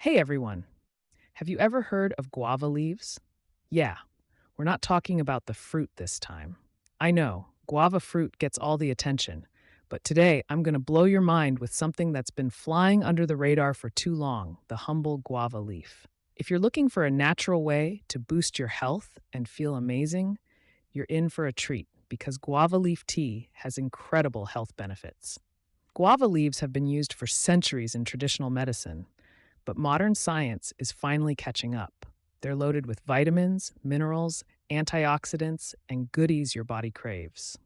Hey everyone, have you ever heard of guava leaves? Yeah, we're not talking about the fruit this time. I know, guava fruit gets all the attention, but today I'm going to blow your mind with something that's been flying under the radar for too long: the humble guava leaf. If you're looking for a natural way to boost your health and feel amazing, you're in for a treat because guava leaf tea has incredible health benefits. Guava leaves have been used for centuries in traditional medicine, but modern science is finally catching up. They're loaded with vitamins, minerals, antioxidants, and goodies your body craves.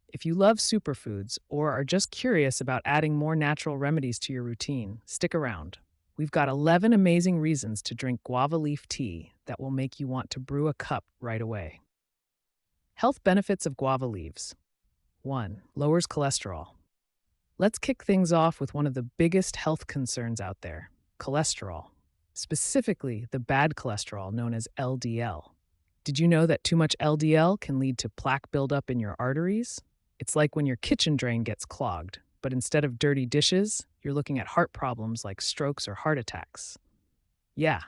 If you love superfoods or are just curious about adding more natural remedies to your routine, stick around. We've got 11 amazing reasons to drink guava leaf tea that will make you want to brew a cup right away. Health benefits of guava leaves. 1. Lowers cholesterol. Let's kick things off with one of the biggest health concerns out there: cholesterol, specifically the bad cholesterol known as LDL. Did you know that too much LDL can lead to plaque buildup in your arteries? It's like when your kitchen drain gets clogged, but instead of dirty dishes, you're looking at heart problems like strokes or heart attacks. Yeah,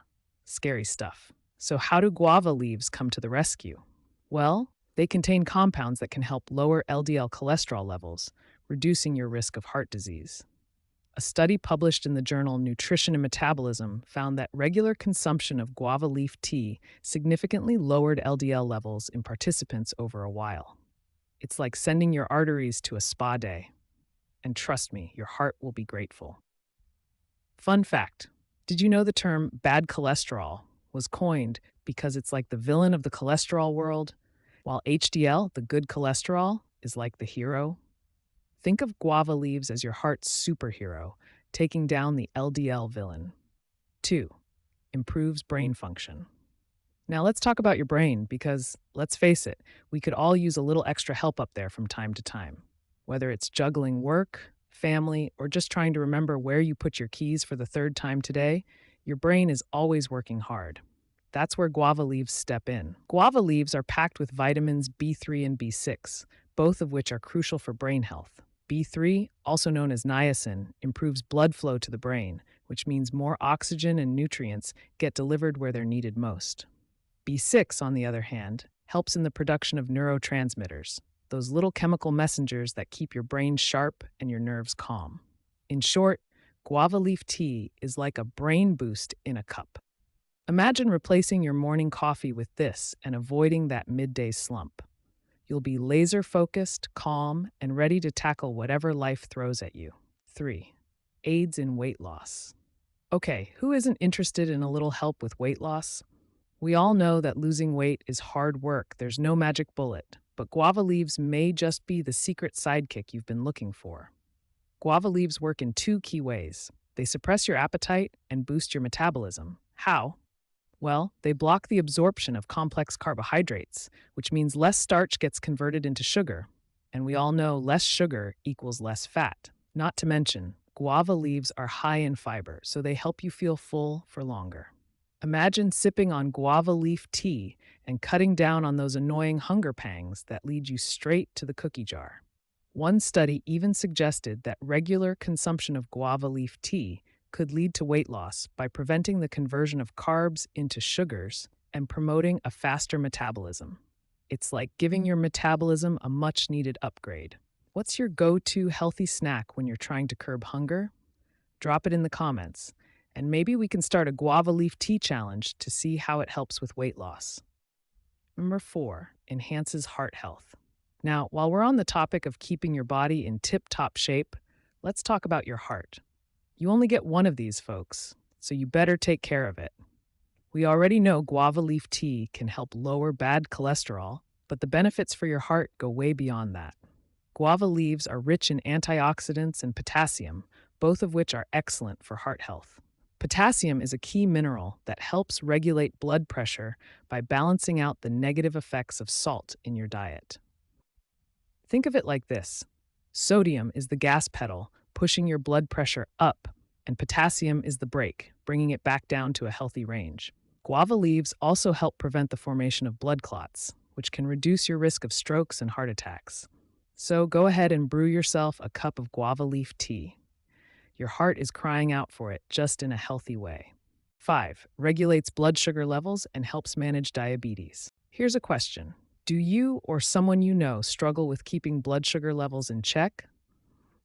scary stuff. So, how do guava leaves come to the rescue? Well, they contain compounds that can help lower LDL cholesterol levels, reducing your risk of heart disease. A study published in the journal Nutrition and Metabolism found that regular consumption of guava leaf tea significantly lowered LDL levels in participants over a while. It's like sending your arteries to a spa day. And trust me, your heart will be grateful. Fun fact: did you know the term bad cholesterol was coined because it's like the villain of the cholesterol world, while HDL, the good cholesterol, is like the hero? Think of guava leaves as your heart's superhero, taking down the LDL villain. 2. Improves brain function. Now let's talk about your brain because, let's face it, we could all use a little extra help up there from time to time. Whether it's juggling work, family, or just trying to remember where you put your keys for the third time today, your brain is always working hard. That's where guava leaves step in. Guava leaves are packed with vitamins B3 and B6, both of which are crucial for brain health. B3, also known as niacin, improves blood flow to the brain, which means more oxygen and nutrients get delivered where they're needed most. B6, on the other hand, helps in the production of neurotransmitters, those little chemical messengers that keep your brain sharp and your nerves calm. In short, guava leaf tea is like a brain boost in a cup. Imagine replacing your morning coffee with this and avoiding that midday slump. You'll be laser focused, calm, and ready to tackle whatever life throws at you. 3. Aids in weight loss. Okay, who isn't interested in a little help with weight loss? We all know that losing weight is hard work. There's no magic bullet, but guava leaves may just be the secret sidekick you've been looking for. Guava leaves work in two key ways. They suppress your appetite and boost your metabolism. How? Well, they block the absorption of complex carbohydrates, which means less starch gets converted into sugar. And we all know less sugar equals less fat. Not to mention, guava leaves are high in fiber, so they help you feel full for longer. Imagine sipping on guava leaf tea and cutting down on those annoying hunger pangs that lead you straight to the cookie jar. One study even suggested that regular consumption of guava leaf tea could lead to weight loss by preventing the conversion of carbs into sugars and promoting a faster metabolism. It's like giving your metabolism a much needed upgrade. What's your go to healthy snack when you're trying to curb hunger? Drop it in the comments, and maybe we can start a guava leaf tea challenge to see how it helps with weight loss. Number 4, enhances heart health. Now, while we're on the topic of keeping your body in tip top shape, let's talk about your heart. You only get one of these, folks, so you better take care of it. We already know guava leaf tea can help lower bad cholesterol, but the benefits for your heart go way beyond that. Guava leaves are rich in antioxidants and potassium, both of which are excellent for heart health. Potassium is a key mineral that helps regulate blood pressure by balancing out the negative effects of salt in your diet. Think of it like this: sodium is the gas pedal, pushing your blood pressure up, and potassium is the brake, bringing it back down to a healthy range. Guava leaves also help prevent the formation of blood clots, which can reduce your risk of strokes and heart attacks. So go ahead and brew yourself a cup of guava leaf tea. Your heart is crying out for it, just in a healthy way. 5. Regulates blood sugar levels and helps manage diabetes. Here's a question. Do you or someone you know struggle with keeping blood sugar levels in check?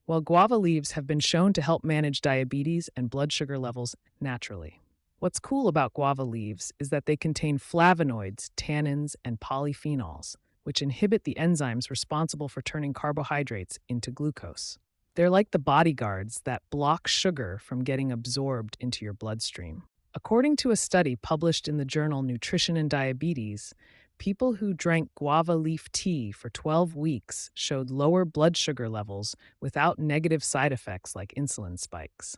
Well, guava leaves have been shown to help manage diabetes and blood sugar levels naturally. What's cool about guava leaves is that they contain flavonoids, tannins, and polyphenols, which inhibit the enzymes responsible for turning carbohydrates into glucose. They're like the bodyguards that block sugar from getting absorbed into your bloodstream. According to a study published in the journal Nutrition and Diabetes, people who drank guava leaf tea for 12 weeks showed lower blood sugar levels without negative side effects like insulin spikes.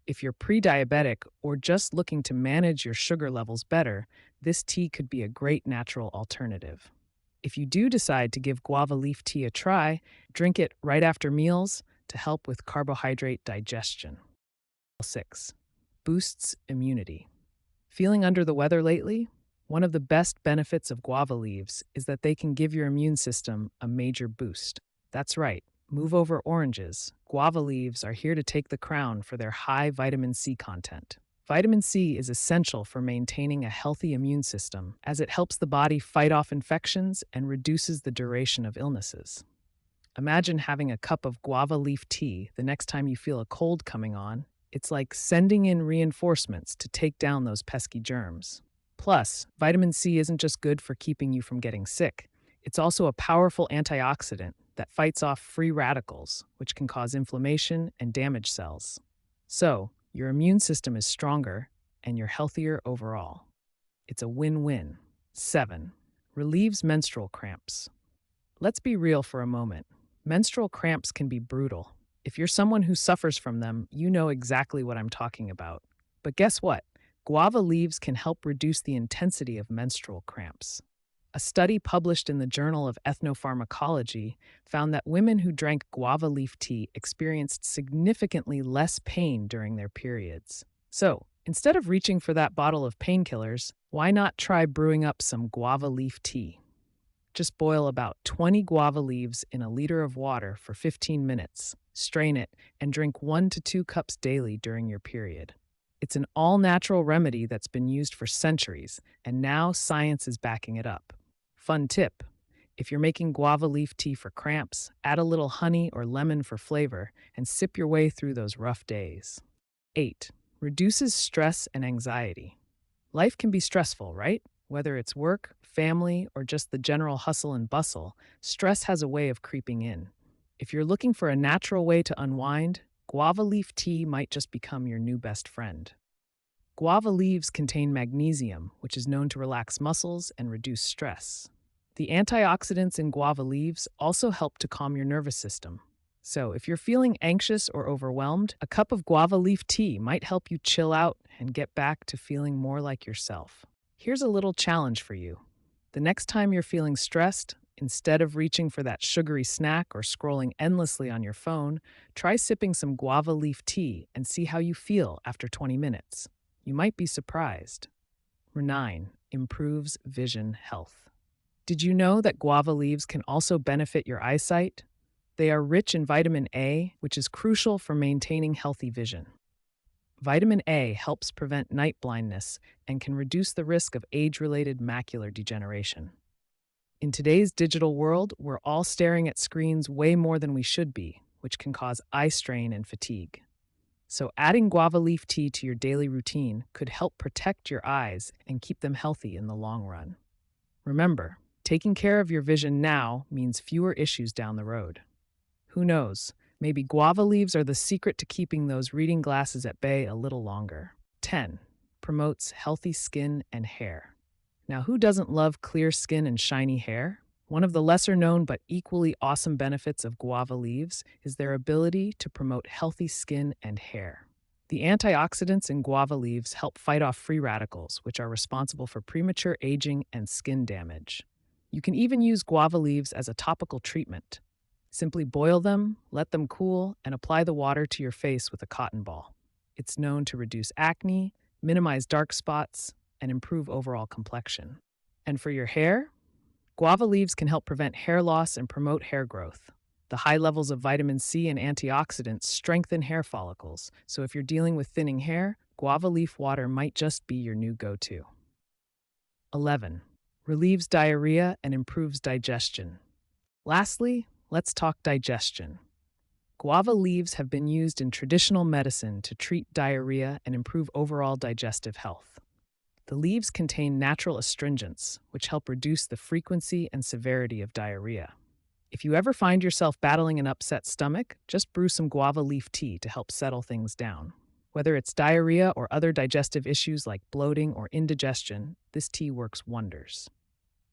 If you're pre-diabetic or just looking to manage your sugar levels better, this tea could be a great natural alternative. If you do decide to give guava leaf tea a try, drink it right after meals to help with carbohydrate digestion. 6. Boosts immunity. Feeling under the weather lately? One of the best benefits of guava leaves is that they can give your immune system a major boost. That's right, move over oranges. Guava leaves are here to take the crown for their high vitamin C content. Vitamin C is essential for maintaining a healthy immune system as it helps the body fight off infections and reduces the duration of illnesses. Imagine having a cup of guava leaf tea the next time you feel a cold coming on. It's like sending in reinforcements to take down those pesky germs. Plus, vitamin C isn't just good for keeping you from getting sick. It's also a powerful antioxidant that fights off free radicals, which can cause inflammation and damage cells. So, your immune system is stronger and you're healthier overall. It's a win-win. 7. Relieves menstrual cramps. Let's be real for a moment. Menstrual cramps can be brutal. If you're someone who suffers from them, you know exactly what I'm talking about. But guess what? Guava leaves can help reduce the intensity of menstrual cramps. A study published in the Journal of Ethnopharmacology found that women who drank guava leaf tea experienced significantly less pain during their periods. So, instead of reaching for that bottle of painkillers, why not try brewing up some guava leaf tea? Just boil about 20 guava leaves in a liter of water for 15 minutes, strain it, and drink 1 to 2 cups daily during your period. It's an all-natural remedy that's been used for centuries, and now science is backing it up. Fun tip: if you're making guava leaf tea for cramps, add a little honey or lemon for flavor and sip your way through those rough days. 8. Reduces stress and anxiety. Life can be stressful, right? Whether it's work, family, or just the general hustle and bustle, stress has a way of creeping in. If you're looking for a natural way to unwind, guava leaf tea might just become your new best friend. Guava leaves contain magnesium, which is known to relax muscles and reduce stress. The antioxidants in guava leaves also help to calm your nervous system. So, if you're feeling anxious or overwhelmed, a cup of guava leaf tea might help you chill out and get back to feeling more like yourself. Here's a little challenge for you. The next time you're feeling stressed, instead of reaching for that sugary snack or scrolling endlessly on your phone, try sipping some guava leaf tea and see how you feel after 20 minutes. You might be surprised. 9. Improves vision health. Did you know that guava leaves can also benefit your eyesight? They are rich in vitamin A, which is crucial for maintaining healthy vision. Vitamin A helps prevent night blindness and can reduce the risk of age-related macular degeneration. In today's digital world, we're all staring at screens way more than we should be, which can cause eye strain and fatigue. So adding guava leaf tea to your daily routine could help protect your eyes and keep them healthy in the long run. Remember, taking care of your vision now means fewer issues down the road. Who knows? Maybe guava leaves are the secret to keeping those reading glasses at bay a little longer. 10. Promotes healthy skin and hair. Now, who doesn't love clear skin and shiny hair? One of the lesser-known but equally awesome benefits of guava leaves is their ability to promote healthy skin and hair. The antioxidants in guava leaves help fight off free radicals, which are responsible for premature aging and skin damage. You can even use guava leaves as a topical treatment. Simply boil them, let them cool, and apply the water to your face with a cotton ball. It's known to reduce acne, minimize dark spots, and improve overall complexion. And for your hair, guava leaves can help prevent hair loss and promote hair growth. The high levels of vitamin C and antioxidants strengthen hair follicles, so if you're dealing with thinning hair, guava leaf water might just be your new go-to. 11. Relieves diarrhea and improves digestion. Lastly, let's talk digestion. Guava leaves have been used in traditional medicine to treat diarrhea and improve overall digestive health. The leaves contain natural astringents, which help reduce the frequency and severity of diarrhea. If you ever find yourself battling an upset stomach, just brew some guava leaf tea to help settle things down. Whether it's diarrhea or other digestive issues like bloating or indigestion, this tea works wonders.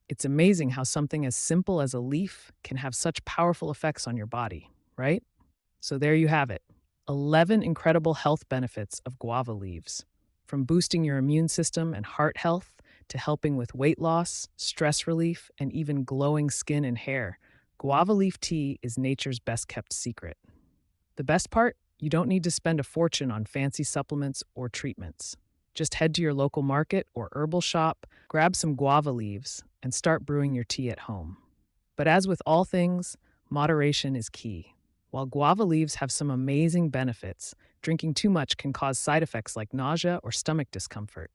It's amazing how something as simple as a leaf can have such powerful effects on your body, right? So there you have it, 11 incredible health benefits of guava leaves. From boosting your immune system and heart health to helping with weight loss, stress relief, and even glowing skin and hair, guava leaf tea is nature's best kept secret. The best part? You don't need to spend a fortune on fancy supplements or treatments. Just head to your local market or herbal shop, grab some guava leaves, and start brewing your tea at home. But as with all things, moderation is key. While guava leaves have some amazing benefits, drinking too much can cause side effects like nausea or stomach discomfort.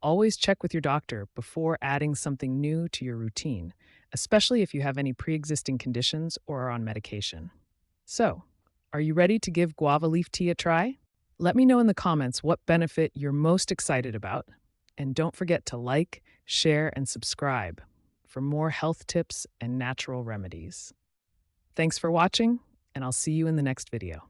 Always check with your doctor before adding something new to your routine, especially if you have any pre-existing conditions or are on medication. So, are you ready to give guava leaf tea a try? Let me know in the comments what benefit you're most excited about, and don't forget to like, share, and subscribe for more health tips and natural remedies. Thanks for watching, and I'll see you in the next video.